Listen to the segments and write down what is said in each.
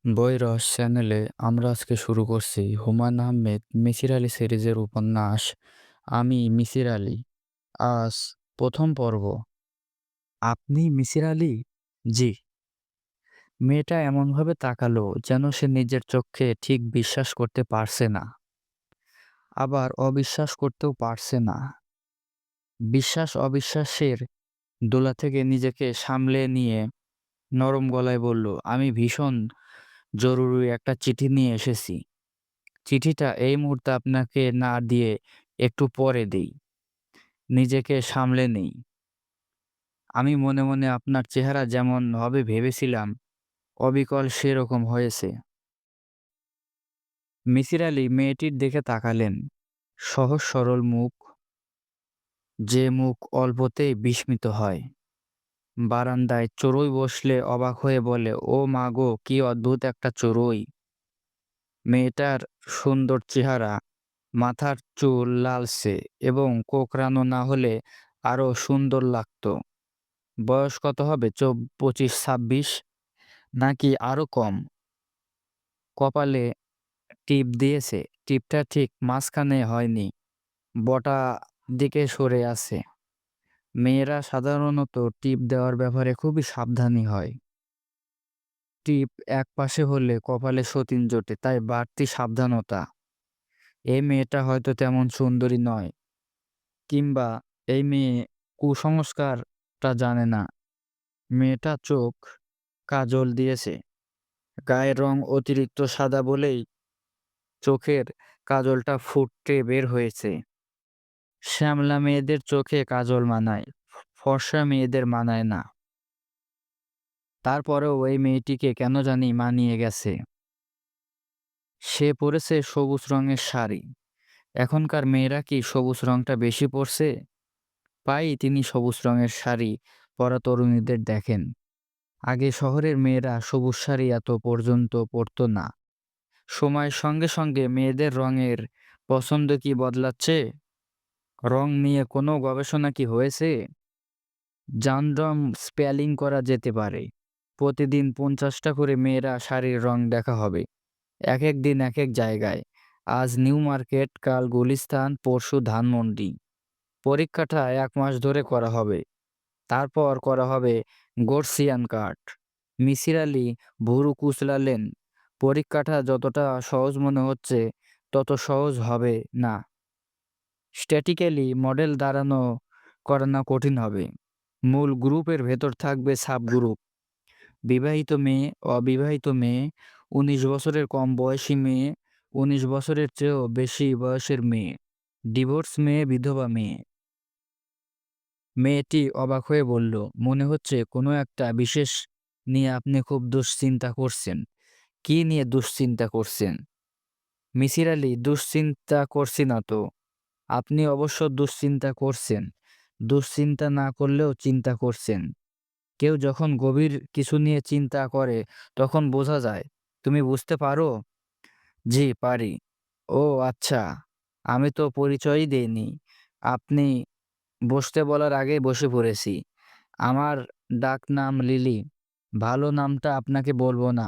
বই রস চ্যানেলে আমরা আজকে শুরু করছি হুমায়ুন আহমেদ মিসির আলী সিরিজের উপন্যাস আমি মিসির আলী। আজ প্রথম পর্ব। আপনি মিসির আলী? জি। মেয়েটা এমনভাবে তাকালো যেন সে নিজের চোখে ঠিক বিশ্বাস করতে পারছে না, আবার অবিশ্বাস করতেও পারছে না। বিশ্বাস অবিশ্বাসের দোলা থেকে নিজেকে সামলে নিয়ে নরম গলায় বলল, আমি ভীষণ জরুরি একটা চিঠি নিয়ে এসেছি। চিঠিটা এই মুহূর্তে আপনাকে না দিয়ে একটু পরে দেই। নিজেকে সামলে নেই। আমি মনে মনে আপনার চেহারা যেমন হবে ভেবেছিলাম, অবিকল সেরকম হয়েছে। মিসির আলি মেয়েটির দিকে তাকালেন। সহজ সরল মুখ, যে মুখ অল্পতেই বিস্মিত হয়। বারান্দায় চড়ুই বসলে অবাক হয়ে বলে, ও মা গো, কি অদ্ভুত একটা চড়ুই। মেয়েটার সুন্দর চেহারা, মাথার চুল লালচে এবং কোঁকড়ানো না হলে আরো সুন্দর লাগতো। বয়স কত হবে? 25-26, নাকি আরো কম? কপালে টিপ দিয়েছে। টিপটা ঠিক মাঝখানে হয়নি, বটা দিকে সরে আছে। মেয়েরা সাধারণত টিপ দেওয়ার ব্যাপারে খুবই সাবধানী হয়। টিপ এক পাশে হলে কপালে সতীন জোটে, তাই বাড়তি সাবধানতা। এই মেয়েটা হয়তো তেমন সুন্দরী নয়, কিংবা এই মেয়ে কুসংস্কারটা জানে না। মেয়েটা চোখ কাজল দিয়েছে। গায়ের রং অতিরিক্ত সাদা বলেই চোখের কাজলটা ফুটে বের হয়েছে। শ্যামলা মেয়েদের চোখে কাজল মানায়, ফর্সা মেয়েদের মানায় না। তারপরেও ওই মেয়েটিকে কেন জানি মানিয়ে গেছে। সে পরেছে সবুজ রঙের শাড়ি। এখনকার মেয়েরা কি সবুজ রংটা বেশি পরছে? প্রায়ই তিনি সবুজ রঙের শাড়ি পরা তরুণীদের দেখেন। আগে শহরের মেয়েরা সবুজ শাড়ি এত পর্যন্ত পরতো না। সময়ের সঙ্গে সঙ্গে মেয়েদের রঙের পছন্দ কি বদলাচ্ছে? রং নিয়ে কোনো গবেষণা কি হয়েছে? জানডম স্পেলিং করা যেতে পারে। প্রতিদিন 50টা করে মেয়েরা শাড়ির রং দেখা হবে, এক এক দিন এক এক জায়গায়। আজ নিউ মার্কেট, কাল গুলিস্তান, পরশু ধানমন্ডি। পরীক্ষাটা 1 মাস ধরে করা হবে। তারপর করা হবে গর্সিয়ান কাট। মিসির আলি ভুরু কুচলালেন। পরীক্ষাটা যতটা সহজ মনে হচ্ছে তত সহজ হবে না। স্ট্যাটিক্যালি মডেল দাঁড়ানো করানো কঠিন হবে। মূল গ্রুপের ভেতর থাকবে সাব গ্রুপ। বিবাহিত মেয়ে, অবিবাহিত মেয়ে, 19 বছরের কম বয়সী মেয়ে, 19 বছরের চেয়েও বেশি বয়সের মেয়ে, ডিভোর্স মেয়ে, বিধবা মেয়ে। মেয়েটি অবাক হয়ে বলল, মনে হচ্ছে কোনো একটা বিশেষ নিয়ে আপনি খুব দুশ্চিন্তা করছেন। কি নিয়ে দুশ্চিন্তা করছেন? মিসির আলি, দুশ্চিন্তা করছি না তো। আপনি অবশ্য দুশ্চিন্তা করছেন। দুশ্চিন্তা না করলেও চিন্তা করছেন। কেউ যখন গভীর কিছু নিয়ে চিন্তা করে তখন বোঝা যায়। তুমি বুঝতে পারো? জি, পারি। ও আচ্ছা, আমি তো পরিচয়ই দেইনি। আপনি বসতে বলার আগেই বসে পড়েছি। আমার ডাকনাম লিলি। ভালো নামটা আপনাকে বলবো না।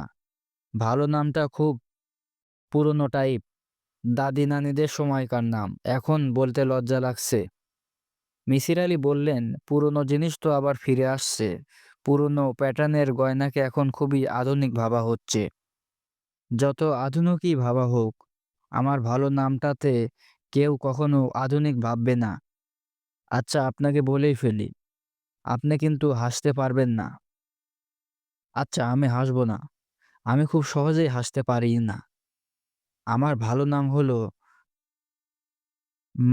ভালো নামটা খুব পুরনো টাইপ, দাদি নানিদের সময়কার নাম। এখন বলতে লজ্জা লাগছে। মিসির আলি বললেন, পুরনো জিনিস তো আবার ফিরে আসছে। পুরনো প্যাটার্নের গয়নাকে এখন খুবই আধুনিক ভাবা হচ্ছে। যত আধুনিকই ভাবা হোক, আমার ভালো নামটাতে কেউ কখনো আধুনিক ভাববে না। আচ্ছা, আপনাকে বলেই ফেলি, আপনি কিন্তু হাসতে পারবেন না। আচ্ছা, আমি হাসব না। আমি খুব সহজেই হাসতে পারি না। আমার ভালো নাম হলো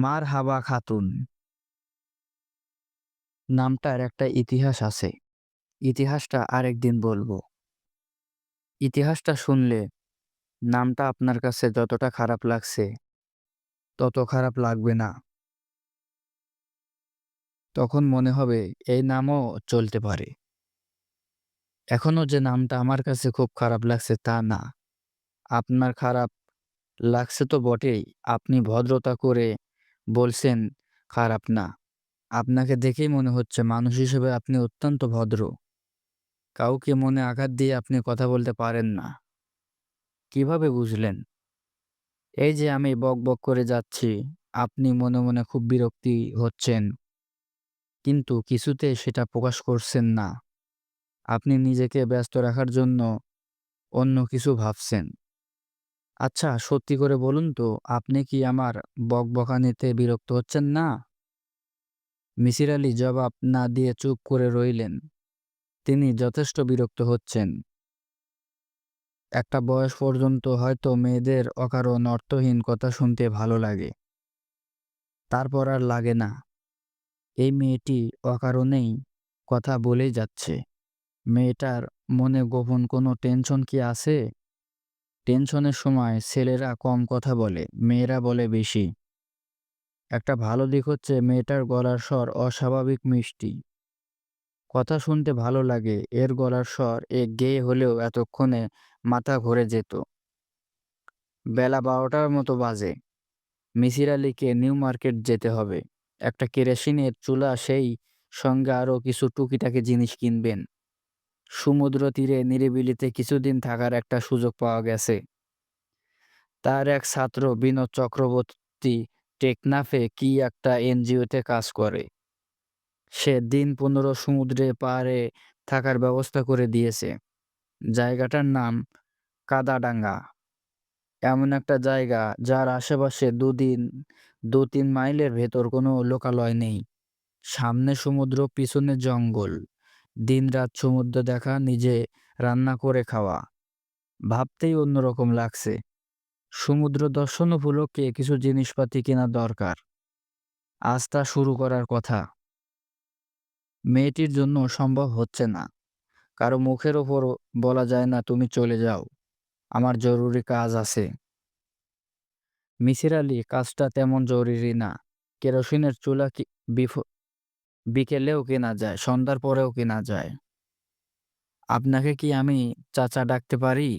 মারহাবা খাতুন। নামটার একটা ইতিহাস আছে। ইতিহাসটা আরেকদিন বলবো। ইতিহাসটা শুনলে নামটা আপনার কাছে যতটা খারাপ লাগছে তত খারাপ লাগবে না। তখন মনে হবে এই নামও চলতে পারে। এখনো যে নামটা আমার কাছে খুব খারাপ লাগছে তা না। আপনার খারাপ লাগছে তো বটেই। আপনি ভদ্রতা করে বলছেন খারাপ না। আপনাকে দেখেই মনে হচ্ছে মানুষ হিসেবে আপনি অত্যন্ত ভদ্র। কাউকে মনে আঘাত দিয়ে আপনি কথা বলতে পারেন না। কিভাবে বুঝলেন? এই যে আমি বকবক করে যাচ্ছি, আপনি মনে, মনে খুব বিরক্তি হচ্ছেন, কিন্তু কিছুতেই সেটা প্রকাশ করছেন না। আপনি নিজেকে ব্যস্ত রাখার জন্য অন্য কিছু ভাবছেন। আচ্ছা, সত্যি করে বলুন তো, আপনি কি আমার বকবকানিতে বিরক্ত হচ্ছেন না? মিসির আলি জবাব না দিয়ে চুপ করে রইলেন। তিনি যথেষ্ট বিরক্ত হচ্ছেন। একটা বয়স পর্যন্ত হয়তো মেয়েদের অকারণ অর্থহীন কথা শুনতে ভালো লাগে। তারপর আর লাগে না। এই মেয়েটি অকারণেই কথা বলেই যাচ্ছে। মেয়েটার মনে গোপন কোনো টেনশন কি আছে? টেনশনের সময় ছেলেরা কম কথা বলে, মেয়েরা বলে বেশি। একটা ভালো দিক হচ্ছে মেয়েটার গলার স্বর অস্বাভাবিক মিষ্টি। কথা শুনতে ভালো লাগে। এর গলার স্বর গেয়ে হলেও এতক্ষণে মাথা ঘুরে যেত। বেলা ১২টার মতো বাজে। মিসির আলীকে নিউ মার্কেট যেতে হবে। একটা কেরোসিনের চুলা, সেই সঙ্গে আরও কিছু টুকিটাকি জিনিস কিনবেন। সমুদ্র তীরে নিরিবিলিতে কিছুদিন থাকার একটা সুযোগ পাওয়া গেছে। তার এক ছাত্র বিনোদ চক্রবর্তী টেকনাফে কি একটা এনজিওতে কাজ করে। সে দিন ১৫ সমুদ্রে পাড়ে থাকার ব্যবস্থা করে দিয়েছে। জায়গাটার নাম কাদাডাঙ্গা। এমন একটা জায়গা যার আশেপাশে ২-৩ মাইলের ভেতর কোনো লোকালয় নেই। সামনে সমুদ্র, পিছনে জঙ্গল। দিনরাত সমুদ্র দেখা, নিজে রান্না করে খাওয়া। ভাবতেই অন্যরকম লাগছে। সমুদ্র দর্শন উপলক্ষে কিছু জিনিসপাতি কেনা দরকার। আজ তা শুরু করার কথা। মেয়েটির জন্য সম্ভব হচ্ছে না। কারো মুখের ওপর বলা যায় না, তুমি চলে যাও, আমার জরুরি কাজ আছে। মিসির আলি কাজটা তেমন জরুরি না। কেরোসিনের চুলা বিকেলেও কেনা যায়, সন্ধ্যার পরেও কেনা যায়। আপনাকে কি আমি চাচা ডাকতে পারি?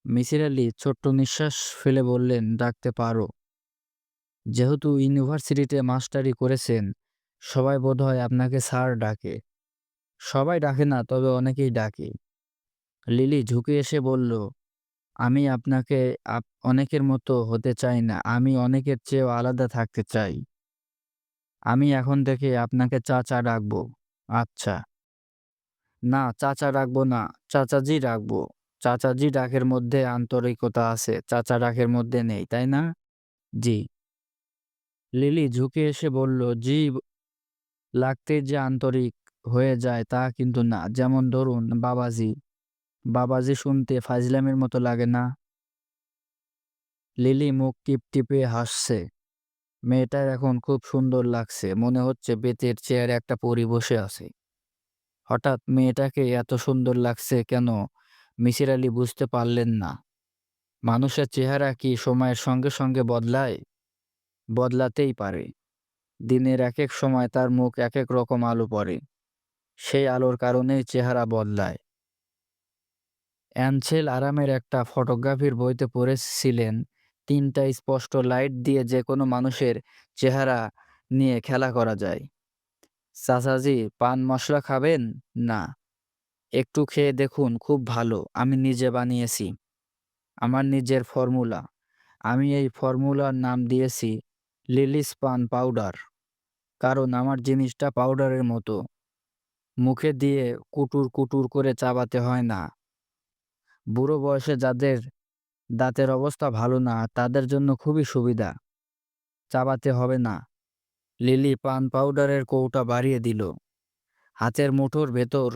মিসির আলি ছোট্ট নিঃশ্বাস ফেলে বললেন, ডাকতে পারো। যেহেতু ইউনিভার্সিটিতে মাস্টারি করেছেন, সবাই বোধহয় আপনাকে স্যার ডাকে। সবাই ডাকে না, তবে অনেকেই ডাকে। লিলি ঝুঁকে এসে বলল, আমি আপনাকে অনেকের মতো হতে চাই না। আমি অনেকের চেয়েও আলাদা থাকতে চাই। আমি এখন থেকে আপনাকে চাচা ডাকবো। আচ্ছা। না, চাচা ডাকবো না, চাচাজি ডাকবো। চাচাজি ডাকের মধ্যে আন্তরিকতা আছে, চাচা ডাকের মধ্যে নেই, তাই না? জি। লিলি ঝুঁকে এসে বলল, জি লাগতেই যে আন্তরিক হয়ে যায় তা কিন্তু না। যেমন ধরুন বাবাজি। বাবাজি শুনতে ফাজলামির মতো লাগে না? লিলি মুখ টিপটিপে হাসছে। মেয়েটার এখন খুব সুন্দর লাগছে। মনে হচ্ছে বেতের চেয়ারে একটা পরী বসে আছে। হঠাৎ মেয়েটাকে এত সুন্দর লাগছে কেন, মিসির আলি বুঝতে পারলেন না। মানুষের চেহারা কি সময়ের সঙ্গে সঙ্গে বদলায়? বদলাতেই পারে। দিনের একেক সময় তার মুখ একেক রকম আলো পড়ে। সেই আলোর কারণেই চেহারা বদলায়। অ্যানসেল আরামের একটা ফটোগ্রাফির বইতে পড়েছিলেন, ৩টা স্পষ্ট লাইট দিয়ে যেকোনো মানুষের চেহারা নিয়ে খেলা করা যায়। চাচাজি, পান মশলা খাবেন? না। একটু খেয়ে দেখুন, খুব ভালো। আমি নিজে বানিয়েছি। আমার নিজের ফর্মুলা। আমি এই ফর্মুলার নাম দিয়েছি লিলিস পান পাউডার। কারণ আমার জিনিসটা পাউডারের মতো। মুখে দিয়ে কুটুর কুটুর করে চাবাতে হয় না। বুড়ো বয়সে যাদের দাঁতের অবস্থা ভালো না, তাদের জন্য খুবই সুবিধা। চাবাতে হবে না। লিলি পান পাউডারের কৌটা বাড়িয়ে দিল। হাতের মুঠোর ভেতর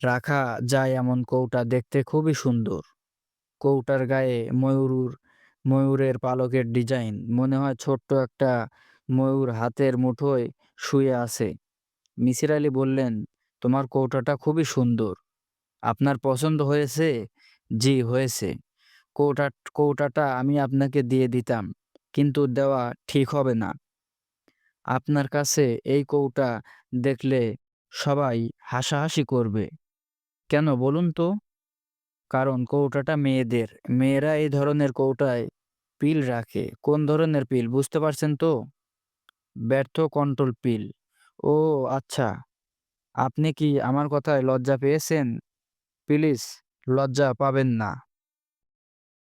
রাখা যায় এমন কৌটা, দেখতে খুবই সুন্দর। কৌটার গায়ে ময়ূরের পালকের ডিজাইন। মনে হয় ছোট্ট একটা ময়ূর হাতের মুঠোয় শুয়ে আছে। মিসির আলি বললেন, তোমার কৌটাটা খুবই সুন্দর। আপনার পছন্দ হয়েছে? জি, হয়েছে। কৌটাটা আমি আপনাকে দিয়ে দিতাম, কিন্তু দেওয়া ঠিক হবে না। আপনার কাছে এই কৌটা দেখলে সবাই হাসাহাসি করবে। কেন বলুন তো? কারণ কৌটাটা মেয়েদের। মেয়েরা এই ধরনের কৌটায় পিল রাখে। কোন ধরনের পিল বুঝতে পারছেন তো? ব্যর্থ কন্ট্রোল পিল। ও আচ্ছা। আপনি কি আমার কথায় লজ্জা পেয়েছেন? প্লিজ, লজ্জা পাবেন না।